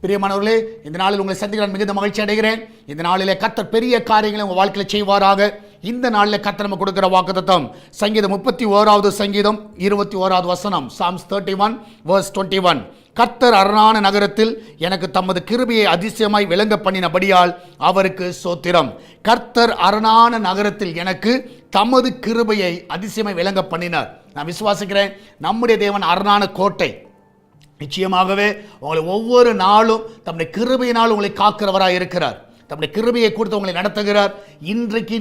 பிரியமானவர்களே, இந்த நாளில் உங்களை சந்திக்க மிகுந்த மகிழ்ச்சி அடைகிறேன். இந்த நாளிலே கர்த்தர் பெரிய காரியங்களை உங்கள் வாழ்க்கையில் செய்வாராக. இந்த நாளில் கர்த்தர் நம்ம கொடுக்கிற வாக்குத்தத்தம் சங்கீதம் 31வது சங்கீதம் 21வது வசனம், Psalms 31 verse 21. கர்த்தர் அரணான நகரத்தில் எனக்கு தமது கிருபையை அதிசயமாய் விளங்க பண்ணினபடியால் அவருக்கு ஸ்தோத்திரம். கர்த்தர் அரணான நகரத்தில் எனக்கு தமது கிருபையை அதிசயமாய் விளங்க பண்ணினார். நான் விசுவாசிக்கிறேன், நம்முடைய தேவன் அரணான கோட்டை. நிச்சயமாகவே உங்களை ஒவ்வொரு நாளும் தம்முடைய கிருபையினால் உங்களை காக்கிறவராக இருக்கிறார். தம்முடைய கிருபையை கொடுத்து உங்களை நடத்துகிறார். இன்றைக்கு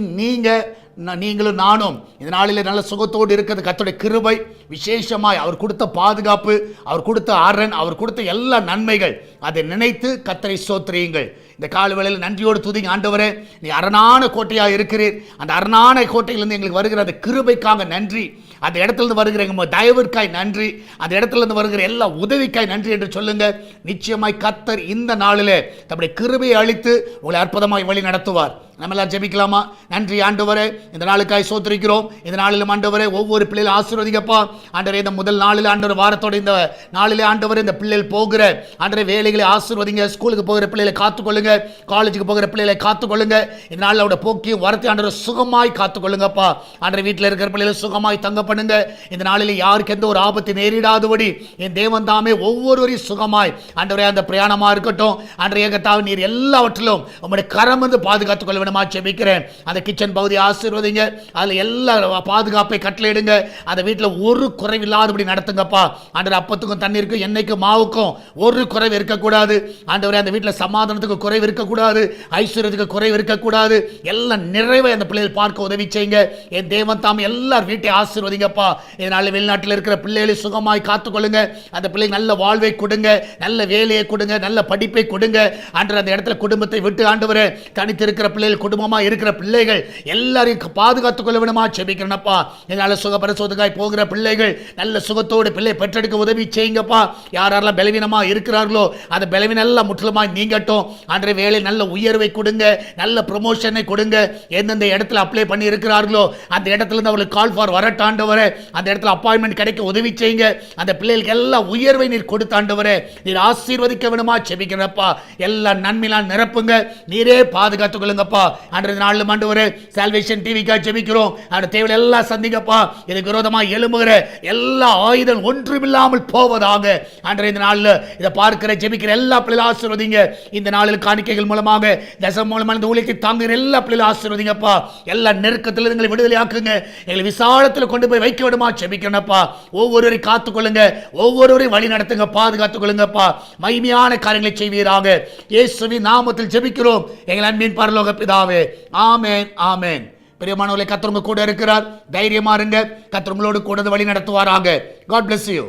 நீங்களும் நானும் இந்த நாளில் நல்ல சுகத்தோடு இருக்கிறது கர்த்தருடைய கிருபை. விசேஷமாய் அவர் கொடுத்த பாதுகாப்பு, அவர் கொடுத்த அரண், அவர் கொடுத்த எல்லா நன்மைகள், அதை நினைத்து கர்த்தரை ஸ்தோத்திரியுங்கள். இந்த காலவேளையில் நன்றியோடு துதிங்க. ஆண்டவரே, நீ அரணான கோட்டையாக இருக்கிறீர். அந்த அரணான கோட்டையிலிருந்து எங்களுக்கு வருகிற அந்த கிருபைக்காக நன்றி. அந்த இடத்துலேருந்து வருகிற எங்கள் தயவிற்காய் நன்றி. அந்த இடத்துலேருந்து வருகிற எல்லா உதவிக்காய் நன்றி என்று சொல்லுங்க. நிச்சயமாய் கர்த்தர் இந்த நாளிலே தம்முடைய கிருபையை அளித்து உங்களை அற்புதமாய் வழி நடத்துவார். நம்ம எல்லாம் ஜெபிக்கலாமா? நன்றி ஆண்டவரே, இந்த நாளுக்காய் சோத்திரிக்கிறோம். இந்த நாளிலும் ஆண்டவரே ஒவ்வொரு பிள்ளைகளும் ஆசீர்வதிங்கப்பா. ஆண்டவரே, இந்த முதல் நாளில் ஆண்டவர் வாரத்தோட இந்த நாளிலே ஆண்டவரே இந்த பிள்ளைகள் போகிற ஆண்டவரே வேலைகளை ஆசீர்வதிங்க. ஸ்கூலுக்கு போகிற பிள்ளைகளை காத்துக்கொள்ளுங்க, காலேஜுக்கு போகிற பிள்ளைகளை காத்துக்கொள்ளுங்க. இந்த நாளில் அவருடைய போக்கியும் வரத்தை ஆண்டவர் சுகமாய் காத்துக்கொள்ளுங்கப்பா. ஆண்டவரே, வீட்டில் இருக்கிற பிள்ளைகளை சுகமாய் தங்க பண்ணுங்க. இந்த நாளில் யாருக்கு எந்த ஒரு ஆபத்து நேரிடாதபடி என் தேவன் தாமே ஒவ்வொருவரையும் சுகமாய் ஆண்டவரே அந்த பிரயாணமாக இருக்கட்டும். ஆண்டவரே ஏகத்தாவே நீர் எல்லாவற்றிலும் உங்களுடைய கரம் வந்து பாதுகாத்துக் கொள்ள ஜெபிக்கிறேன். அந்த கிச்சன் பகுதி ஆசீர்வதிங்க. அதில் எல்லா பாதுகாப்பை கட்டளையிடுங்க. அந்த வீட்டில் ஒரு குறைவில்லாதபடி நடத்துங்கப்பா. ஆண்டவர் அப்பத்துக்கும் தண்ணீருக்கும் எண்ணெய்க்கும் மாவுக்கும் ஒரு குறைவு இருக்கக்கூடாது. ஆண்டவரே, அந்த வீட்டில் சமாதானத்துக்கு குறைவு இருக்கக்கூடாது, ஐஸ்வர்யத்துக்கு குறைவு இருக்கக்கூடாது. எல்லாம் நிறைவை அந்த பிள்ளைகள் பார்க்க உதவி செய்யுங்க. என் தேவன் தாம் எல்லார் வீட்டை ஆசீர்வதிங்கப்பா. இதனால வெளிநாட்டில் இருக்கிற பிள்ளைகளை சுகமாய் காத்துக்கொள்ளுங்க. அந்த பிள்ளைங்க நல்ல வாழ்வை கொடுங்க, நல்ல வேலையை கொடுங்க, நல்ல படிப்பை கொடுங்க. ஆண்டவர் அந்த இடத்துல குடும்பத்தை விட்டு ஆண்டவரே தனித்திருக்கிற பிள்ளைகள், குடும்பமா இருக்கிற பிள்ளைகள் எல்லாரையும் பாதுகாத்துக் கொள்ள வேணுமா ஜெபிக்கிறேனப்பா. இதனால சுகபரிசோதனைக்காய் போகிற பிள்ளைகள் நல்ல சுகத்தோடு பிள்ளை பெற்றெடுக்க உதவி செய்யுங்கப்பா. யாரெல்லாம் பலவீனமா இருக்கிறார்களோ அந்த பலவீனம் எல்லாம் முற்றிலுமாய் நீங்கட்டும். அன்றைய வேலை நல்ல உயர்வை கொடுங்க, நல்ல ப்ரமோஷனை கொடுங்க. எந்தெந்த இடத்துல அப்ளை பண்ணி இருக்கிறார்களோ அந்த இடத்துல இருந்து அவங்களுக்கு கால் ஃபார் வரட்டாண்டவரே, அந்த இடத்துல அப்பாயின்மெண்ட் கிடைக்க உதவி செய்யுங்க. அந்த பிள்ளைகளுக்கு எல்லா உயர்வை நீர் கொடுத்தாண்டவரே, நீர் ஆசீர்வதிக்க வேணுமா ஜெபிக்கிறேனப்பா. எல்லா நன்மையால் நிரப்புங்க, நீரே பாதுகாத்துக் கொள்ளுங்கப்பா. அன்றைய நாளிலும் ஆண்டவரே சால்வேஷன் டிவிக்காக ஜெபிக்கிறோம். அந்த தேவையை எல்லாம் சந்திங்கப்பா. இதுக்கு விரோதமாக எழும்புகிற எல்லா ஆயுதம் ஒன்றுமில்லாமல் போவதாக. அன்றைய இந்த நாளில் இதை பார்க்கிற ஜெபிக்கிற எல்லா பிள்ளைகளும் ஆசீர்வதிங்க. இந்த நாளில் காணிக்கைகள் மூலமாக தசம் மூலமாக இந்த ஊழியத்தை தாங்குகிற எல்லா பிள்ளைகளும் ஆசீர்வதிங்கப்பா. எல்லா நெருக்கத்தில் எங்களை விடுதலை ஆக்குங்க. எங்களை விசாலத்தில் கொண்டு போய் வைக்க விடுமா ஜெபிக்கிறேனப்பா. ஒவ்வொருவரையும் காத்துக்கொள்ளுங்க, ஒவ்வொருவரையும் வழி நடத்துங்க, பாதுகாத்துக் கொள்ளுங்கப்பா. மகிமையான காரியங்களை செய்வீராக. இயேசுவின் நாமத்தில் ஜெபிக்கிறோம் எங்கள் அன்பின் பரலோக பிதாவே. ஆமென், ஆமென். பிரியமானவர்களே, கர்த்தர் உங்க கூட இருக்கிறார். தைரியமா இருங்க. கர்த்தர் உங்களோடு கூட வழி நடத்துவாராக. God bless you.